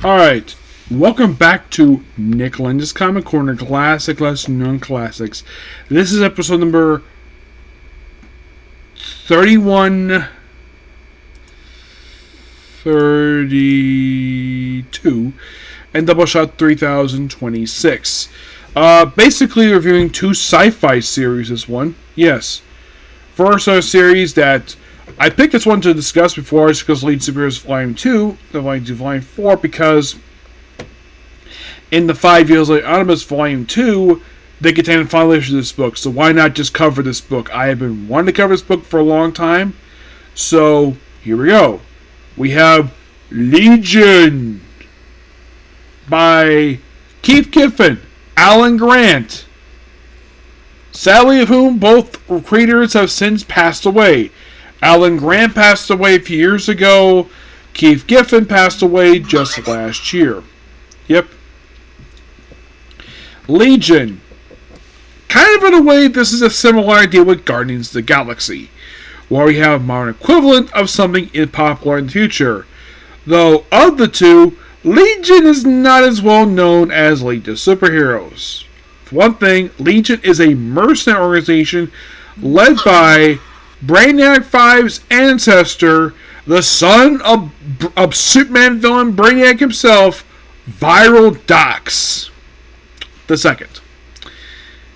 Alright, welcome back to Nick Lenz's Comic Corner, Classic Lesser Known Classics. This is episode number 3132 and Doubleshot 3026. Basically reviewing two sci-fi series this one. Yes. First, a series that I picked this one to discuss before I discussed L.E.G.I.O.N Volume 2, Volume 2, Volume 4, because in the 5 Years Later Omnibus Volume 2, they contain final issue of this book, so why not just cover this book? I have been wanting to cover this book for a long time, so here we go. We have Legion by Keith Giffen, Alan Grant, sadly of whom both creators have since passed away. Alan Grant passed away a few years ago. Keith Giffen passed away just last year. Yep. Legion. Kind of in a way, this is a similar idea with Guardians of the Galaxy, where we have a modern equivalent of something popular in the future. Though, of the two, Legion is not as well known as Legion of Superheroes. For one thing, Legion is a mercenary organization led by Brainiac 5's ancestor, the son of Superman villain Brainiac himself, Viral Dox the second.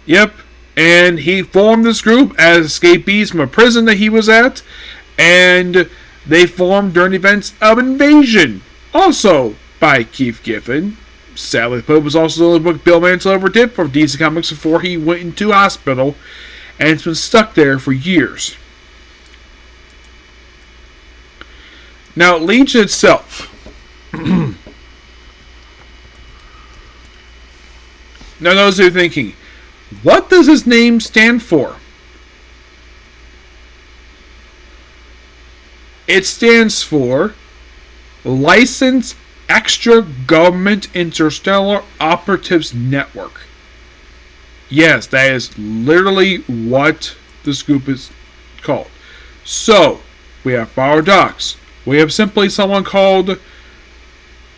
Yep, and he formed this group as escapees from a prison that he was at, and they formed during events of Invasion, also by Keith Giffen. Sadly, it was also the only book Bill Mantle ever did for DC Comics before he went into hospital, and it's been stuck there for years. Now, Legion itself. Now, those who are thinking, what does his name stand for? It stands for Licensed Extra Government Interstellar Operatives Network. Yes, that is literally what this group is called. So, we have Viral Dox. We have simply someone called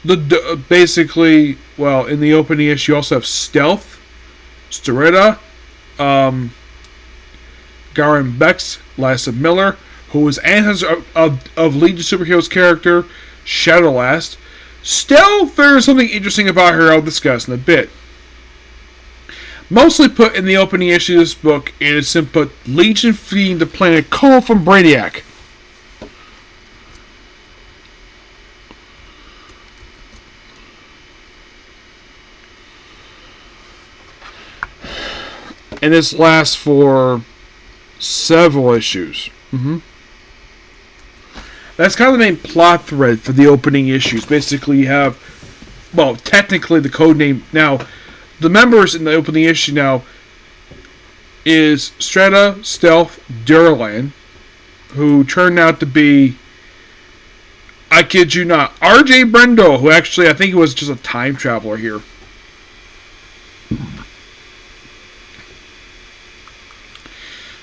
basically, well, in the opening issue, you also have Stealth, Storetta, Garen Bex, Lisa Miller, who is ancestor of Legion Superheroes character Shadowlast. Stealth, there's something interesting about her I'll discuss in a bit. Mostly put in the opening issue of this book, it is simply Legion fleeing the planet Cole from Brainiac. And this lasts for several issues. That's kind of the main plot thread for the opening issues. Basically, you have, well, technically the code name. Now, the members in the opening issue now is Strata, Stealth, Durlan, who turned out to be, I kid you not, R.J. Brendel, who actually, I think he was just a time traveler here.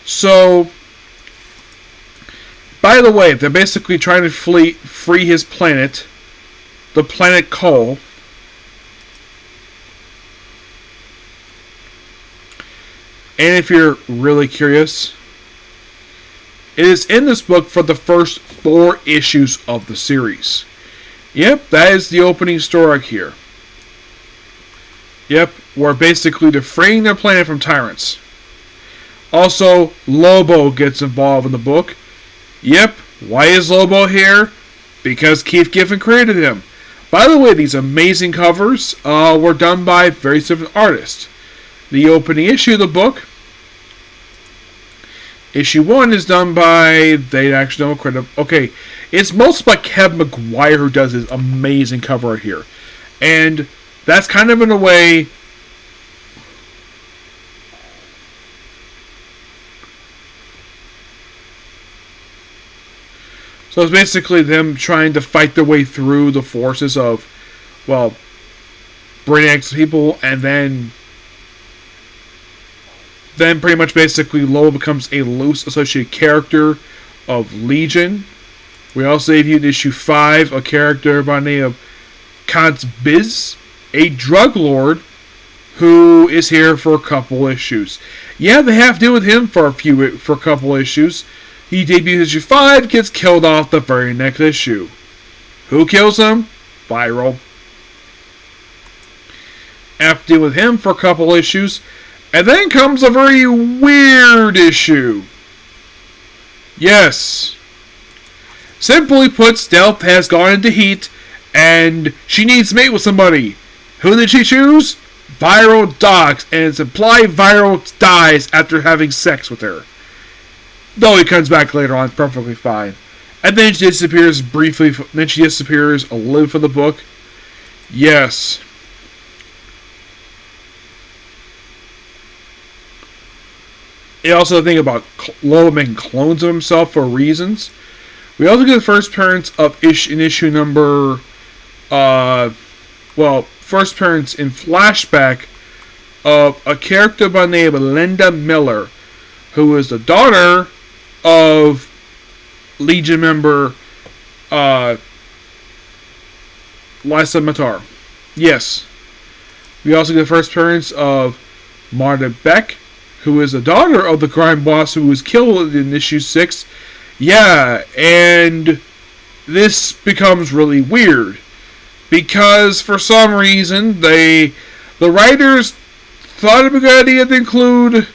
So, by the way, they're basically trying to free his planet, the planet Cole. And if you're really curious, it is in this book for the first 4 issues of the series. Yep, that is the opening story here. Yep, where basically they're freeing their planet from tyrants. Also, Lobo gets involved in the book. Yep, why is Lobo here? Because Keith Giffen created him. By the way, these amazing covers were done by very different artists. The opening issue of the book, issue 1, is done by, they actually don't credit. Okay, it's mostly by Kev McGuire who does this amazing cover right here. And that's kind of in a way, so it's basically them trying to fight their way through the forces of, well, Brainiac's people, and then pretty much basically Lobo becomes a loose associated character of Legion. We also debuted issue 5, a character by the name of Kant's Biz, a drug lord who is here for a couple issues. Yeah, they have to deal with him for a couple issues. He debuts issue 5, gets killed off the very next issue. Who kills him? Viral. Have to deal with him for a couple issues. And then comes a very weird issue. Yes. Simply put, Stealth has gone into heat, and she needs to mate with somebody. Who did she choose? Viral dogs, and it's implied Viral dies after having sex with her. Though he comes back later on, perfectly fine. And then she disappears briefly, then she disappears a little from the book. Yes. You also think about Lobo making clones of himself for reasons. We also get the first appearance of in issue number, first appearance in flashback of a character by the name of Linda Miller, who is the daughter of Legion member Lisa Matar. Yes. We also get the first appearance of Marta Beck, who is the daughter of the crime boss who was killed in issue 6. Yeah, and this becomes really weird. Because for some reason, the writers thought it'd be a good idea to include...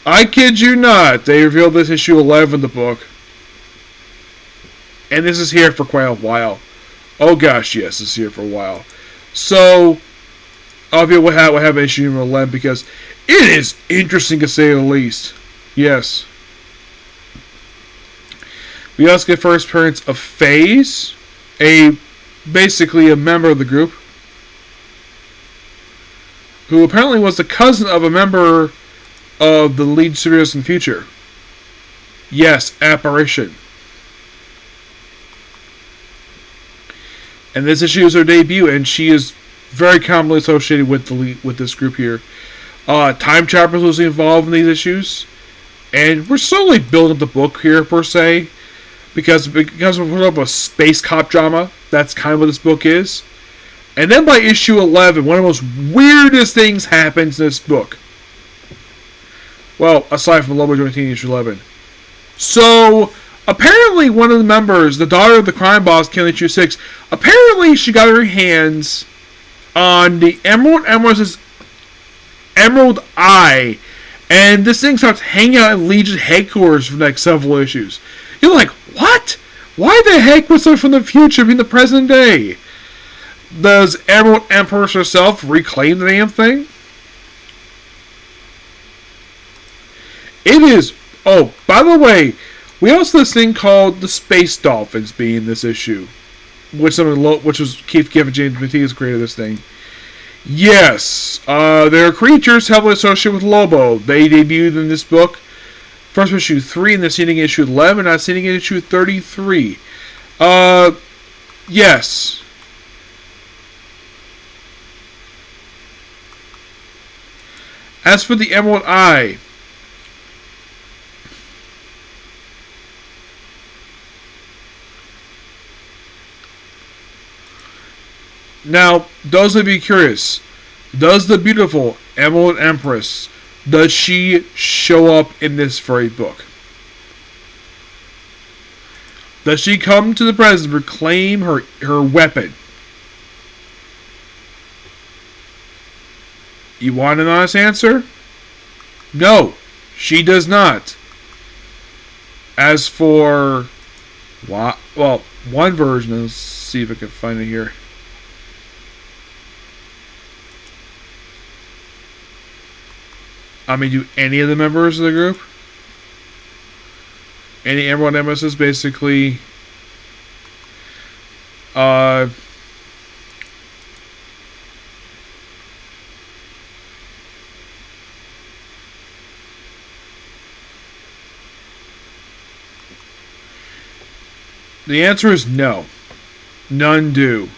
I kid you not, they revealed this issue 11 of the book. And this is here for quite a while. Oh gosh, yes, it's here for a while. So, obviously we'll have issue number 11 because it is interesting to say the least. Yes. We also get first appearance of FaZe, basically a member of the group, who apparently was the cousin of a member of the lead superheroes in the future. Yes, Apparition. And this issue is her debut, and she is very commonly associated with this group here. Time Travelers was involved in these issues, and we're slowly building up the book here per se, because we're of a space cop drama. That's kind of what this book is. And then by issue 11, one of the most weirdest things happens in this book. Well, aside from Lobo joining issue 11. So, apparently one of the members, the daughter of the crime boss killing issue 6, apparently she got her hands on the Emerald's Emerald Eye. And this thing starts hanging out in Legion headquarters for the next several issues. You're like, what? Why the heck was someone from the future be in the present day? Does Emerald Empress herself reclaim the damn thing? It is... Oh, by the way, we also have this thing called the Space Dolphins being in this issue. Which was Keith Giffen James Matias created this thing. Yes, they're creatures heavily associated with Lobo. They debuted in this book. First issue 3, and they're seen in issue 11, not seen in issue 33. Yes. As for the Emerald Eye, now, those of you curious, does the beautiful Emerald Empress, does she show up in this very book? Does she come to the present and reclaim her weapon? You want an honest answer? No, she does not. As for... Well, one version, let's see if I can find it here. Do any of the members of the group? Any Emerald Nemesis, basically. The answer is no. None do.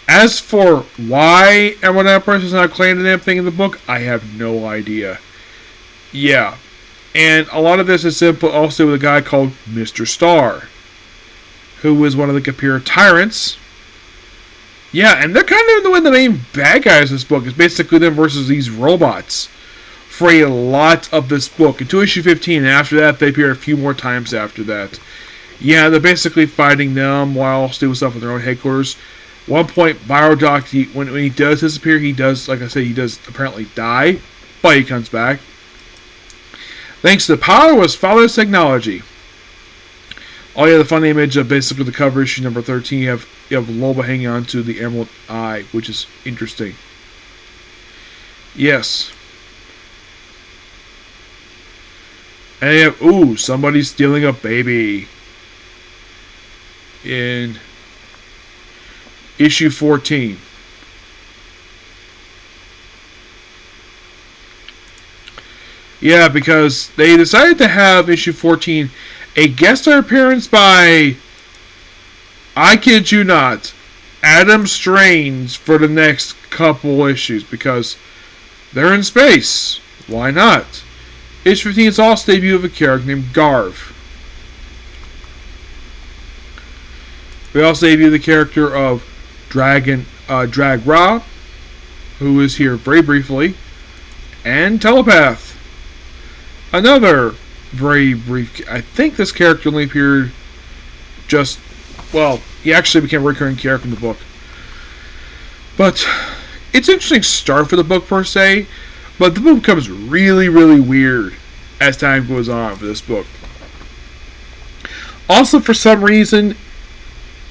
As for why Emerald Empress is not claiming the damn thing in the book, I have no idea. Yeah. And a lot of this is simple also with a guy called Mr. Star, who was one of the computer tyrants Yeah, and they're kind of the main bad guys in this book. It's basically them versus these robots for a lot of this book. Until issue 15, and after that, they appear a few more times after that. Yeah, they're basically fighting them while doing stuff with their own headquarters. One point, Biodoc, when he does disappear, he does, like I said, he does apparently die, but he comes back. Thanks to the power of his father's technology. Oh yeah, the funny image of basically the cover issue number 13, you have Loba hanging on to the Emerald Eye, which is interesting. Yes. And you have, ooh, somebody's stealing a baby. In issue 14. Yeah, because they decided to have issue 14 a guest star appearance by, I kid you not, Adam Strange for the next couple issues because they're in space. Why not? Issue 15 is also the debut of a character named Garv. We also debut the character of Drag Ra, who is here very briefly, and Telepath. Another very brief. I think this character only appeared just, well, he actually became a recurring character in the book. But it's an interesting start for the book per se, but the book becomes really, really weird as time goes on for this book. Also, for some reason,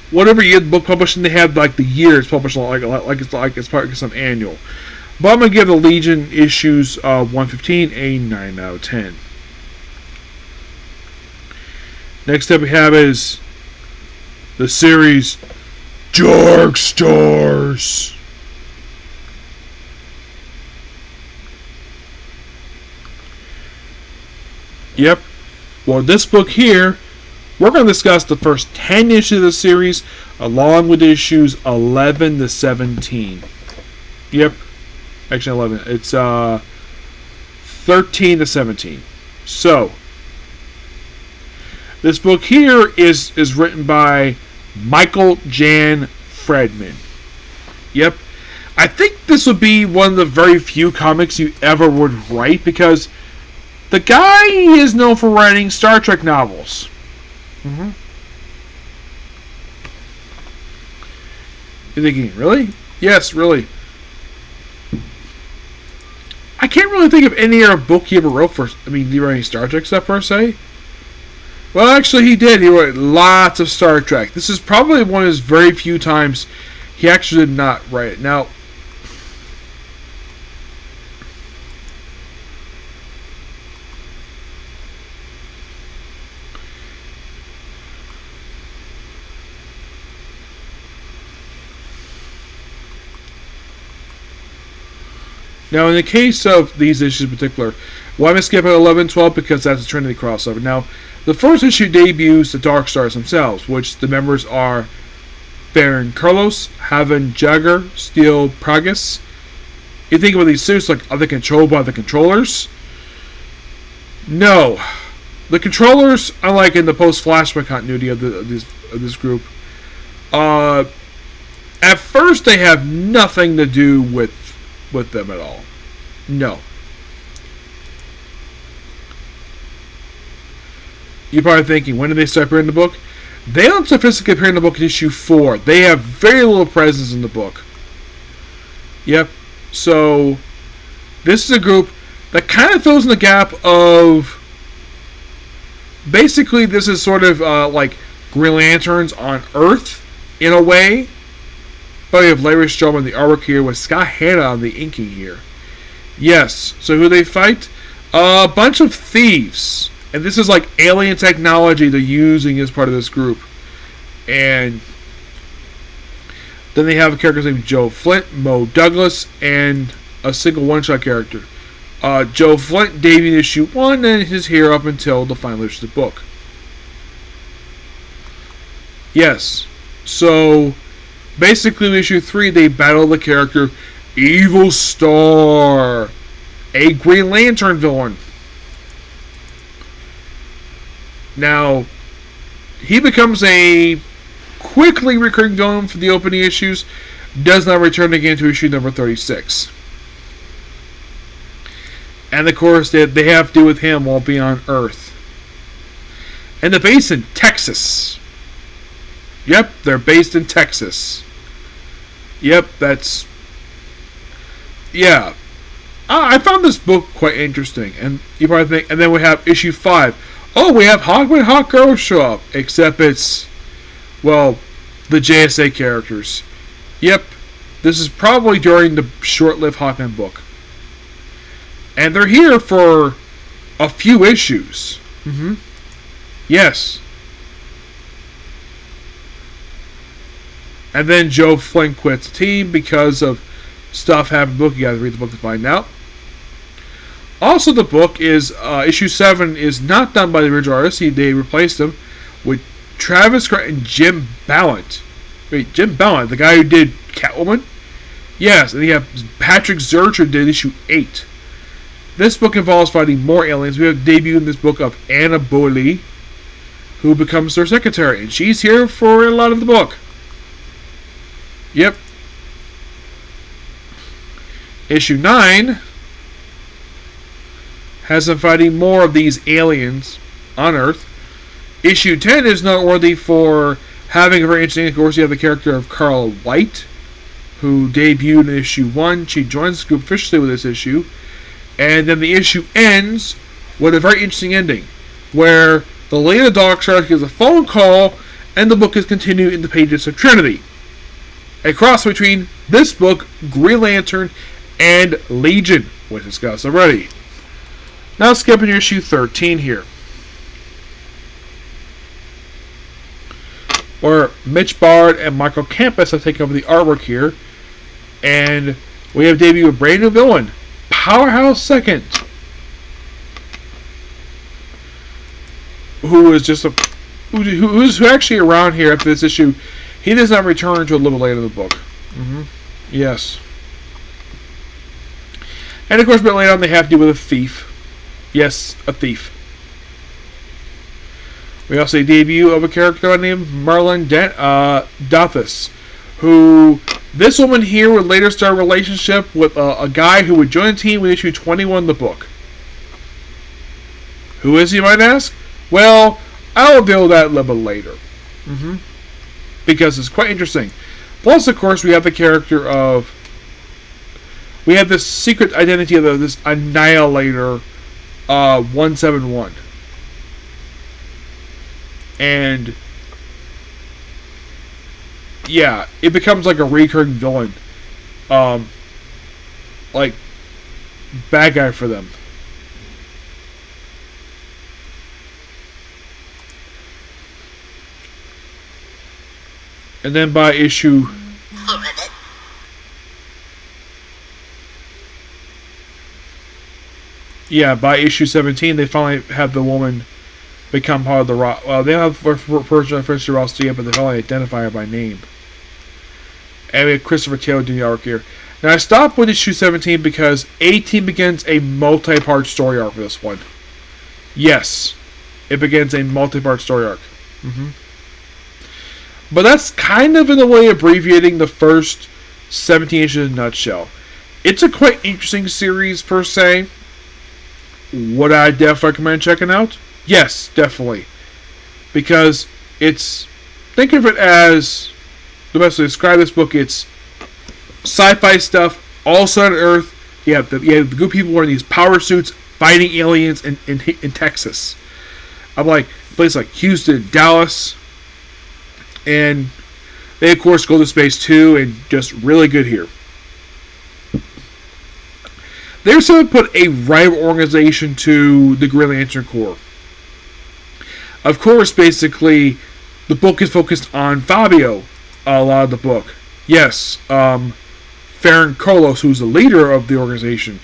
whatever year the book publishing, they have like the years published like it's part of some annual. But I'm gonna give the Legion issues 115 a 9 out of 10. Next up we have is the series Darkstars. Yep. Well, this book here, we're going to discuss the first 10 issues of the series, along with issues 11 to 17. Yep. Actually, 11. It's 13 to 17. So, this book here is written by Michael Jan Fredman. Yep. I think this would be one of the very few comics you ever would write, because the guy is known for writing Star Trek novels. Mm-hmm. You're thinking, really? Yes, really. I can't really think of any other book he ever wrote for. I mean, he wrote any Star Trek stuff per se? Well, actually, he did. He wrote lots of Star Trek. This is probably one of his very few times he actually did not write it. Now, in the case of these issues in particular, why am I skipping 11 12? Because that's a Trinity crossover. Now, the first issue debuts the Darkstars themselves, which the members are Baron Carlos, Haven Jagger, Steel Pragus. You think about these suits, like, are they controlled by the controllers? No. The controllers, unlike in the post-Flashback continuity of this group, at first they have nothing to do with them at all. No. You're probably thinking, when did they start appearing in the book? They don't sophistically appear in the book in issue 4. They have very little presence in the book. Yep. So, this is a group that kind of fills in the gap of... Basically, this is sort of like Green Lanterns on Earth, in a way. But we have Larry Strom on the artwork here, with Scott Hanna on the inking here. Yes. So who they fight? A bunch of thieves. And this is like alien technology they're using as part of this group. And then they have a character named Joe Flint, Mo Douglas, and a single one-shot character. Joe Flint debuted in issue 1 and is here up until the final issue of the book. Yes. So, basically in issue 3 they battle the character Evil Star, a Green Lantern villain. Now, he becomes a quickly recurring villain for the opening issues, does not return again to issue number 36. And of course, they have to do with him while being on Earth. And they're based in Texas. Yep, they're based in Texas. Yep, that's... Yeah. I found this book quite interesting. And you probably think... And then we have issue 5. Oh, we have Hawkman and Hawkgirl show up. Except it's... Well, the JSA characters. Yep. This is probably during the short-lived Hawkman book. And they're here for a few issues. Mm-hmm. Yes. And then Joe Flynn quits the team because of stuff happening in the book. You gotta read the book to find out. Also, the book is, issue 7 is not done by the original artist. They replaced him with Travis Grant and Jim Ballant. Wait, Jim Ballant, the guy who did Catwoman? Yes, and you have Patrick Zurcher who did issue 8. This book involves fighting more aliens. We have debuted in this book of Anna Boyle, who becomes their secretary. And she's here for a lot of the book. Yep. Issue 9 has them fighting more of these aliens on Earth. Issue 10 is noteworthy for having a very interesting... Of course, you have the character of Carla White, who debuted in issue 1. She joins the group officially with this issue. And then the issue ends with a very interesting ending, where the leader of Darkstars gives a phone call, and the book is continued in the pages of Trinity. A cross between this book, Green Lantern, and Legion, which we discussed already. Now skipping to issue 13 here, where Mitch Bard and Michael Campus have taken over the artwork here, and we have debuted a brand new villain, Powerhouse Second, who is just who's actually around here after this issue. He does not return until a little later in the book. Mm-hmm. Yes. And of course, a bit later on, they have to deal with a thief. Yes, a thief. We also see a debut of a character named Marlon Dothis, who this woman here would later start a relationship with a guy who would join the team with issue 21 of the book. Who is he, you might ask? Well, I'll reveal that a little bit later. Mm-hmm. Because it's quite interesting. Plus, of course, we have the character of... We have this secret identity of this Annihilator 171. And... yeah, it becomes like a recurring villain. Like, bad guy for them. And then by issue... yeah, by issue 17, they finally have the woman become part of the... well, they don't have the person officially roster yet, but they finally identify her by name. And we have Christopher Taylor doing the arc here. Now, I stopped with issue 17 because 18 begins a multi-part story arc for this one. Yes, it begins a multi-part story arc. Mm-hmm. But that's kind of, in a way, abbreviating the first 17 issues in a nutshell. It's a quite interesting series, per se. Would I definitely recommend checking out? Yes, definitely. Because it's... think of it as... the best way to describe this book, it's sci-fi stuff, all set on Earth. You have the good people wearing these power suits, fighting aliens in Texas. I'm like, places like Houston, Dallas... and they, of course, go to space too, and just really good here. They also put a rival organization to the Green Lantern Corps. Of course, basically, the book is focused on Fabio, a lot of the book. Yes, Farron Carlos, who's the leader of the organization.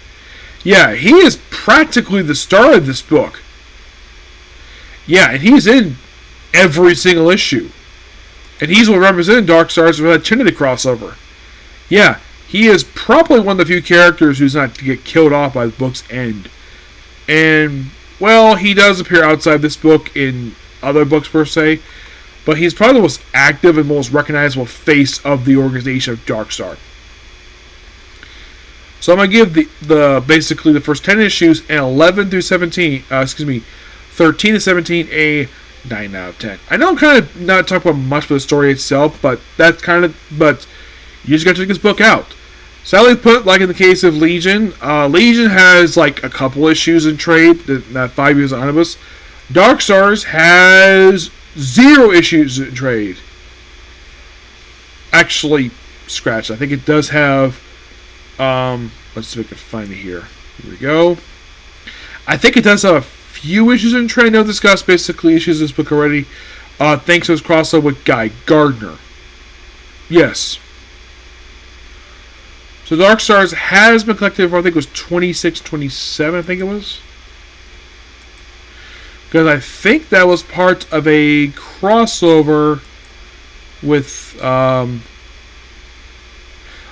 Yeah, he is practically the star of this book. Yeah, and he's in every single issue. And he's what represented Darkstars with that Trinity crossover. Yeah, he is probably one of the few characters who's not to get killed off by the book's end. And, well, he does appear outside this book in other books per se. but he's probably the most active and most recognizable face of the organization of Darkstar. So I'm gonna give the basically the first 10 issues and 11 through 17, 13 to 17 a 9 out of 10. I know I'm kind of not talking about much of the story itself, but but you just gotta check this book out. Sadly put, like in the case of Legion, Legion has like a couple issues in trade, that 5 years omnibus. Darkstars has 0 issues in trade. Actually, scratch. I think it does have. Let's see if I can find it here. Here we go. I think it does have a few issues in trade. I've discussed basically issues in this book already. Thanks to his crossover with Guy Gardner. Yes. So Darkstars has been collected for, I think it was 26, 27, I think it was. Because I think that was part of a crossover with, oh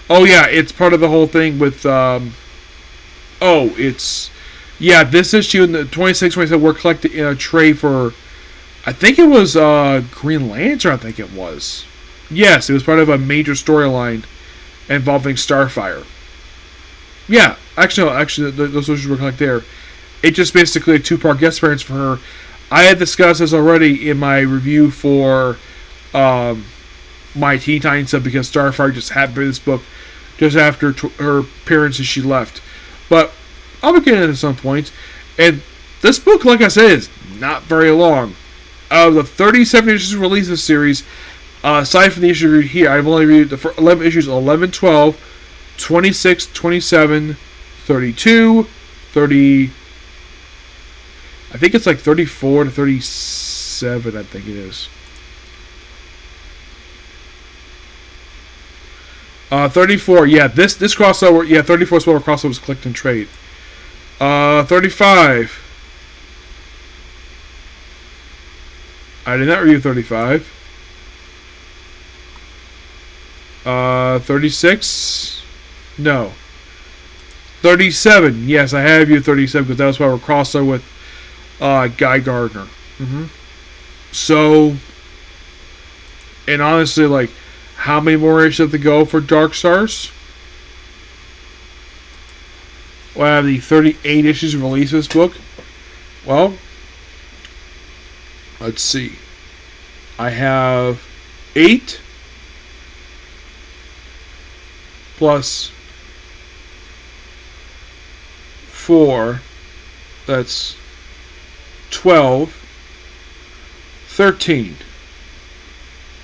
yeah, it's part of the whole thing with, this issue in the 26, 27 were collected in a trade for, I think it was, Green Lantern, I think it was. Yes, it was part of a major storyline involving Starfire. Yeah, actually, those issues were collected there. It's just basically a 2-part guest appearance for her. I had discussed this already in my review for my Teen Titans stuff, because Starfire just happened in this book just after her appearance as she left. But I'll be getting into some points. And this book, like I said, is not very long. Out of the 37 issues released in the series, aside from the issue reviewed here, I've only reviewed the first 11 issues, 11, 12, 26, 27, 32, 30... I think it's like 34 to 37, I think it is. 34, yeah, this crossover, yeah, 34 is what crossover was clicked and trade. 35. I did not review 35. 36. No. 37. Yes, I have reviewed 37 because that was why we're crossover with Guy Gardner. So, and honestly, like, how many more issues have to go for Darkstars? Well, I have the 38 issues released this book. Well, let's see. I have 8 plus 4. That's 12, 13,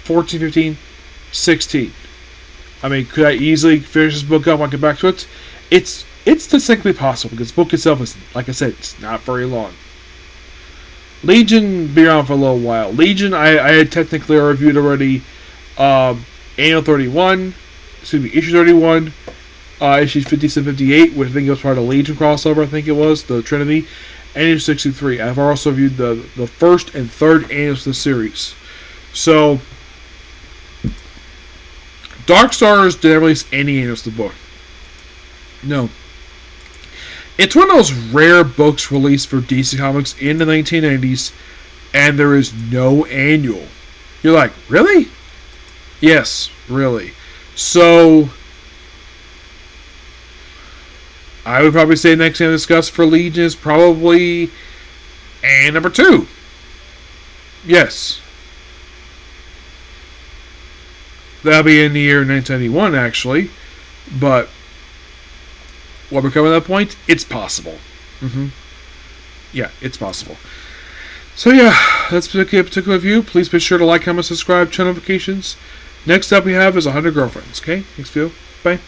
14, 15, 16. I mean, could I easily finish this book up and get back to it? It's distinctly possible, because the book itself is, like I said, it's not very long. Legion be around for a little while. Legion, I had technically reviewed already issue 31, issues 57, 58, which I think was part of the Legion crossover, I think it was, the Trinity, and issue 63. I've also reviewed the first and third annuals of the series. So, Darkstars didn't release any annuals of the book. No. It's one of those rare books released for DC Comics in the 1990s, and there is no annual. You're like, really? Yes, really. So, I would probably say the next thing to discuss for Legion is probably number 2. Yes. That'll be in the year 1991, actually. But what we're coming to that point, it's possible. Yeah, it's possible. So yeah, that's a particular review. Please be sure to like, comment, subscribe, turn notifications. Next up we have is 100 Girlfriends. Okay, thanks, Phil. Bye.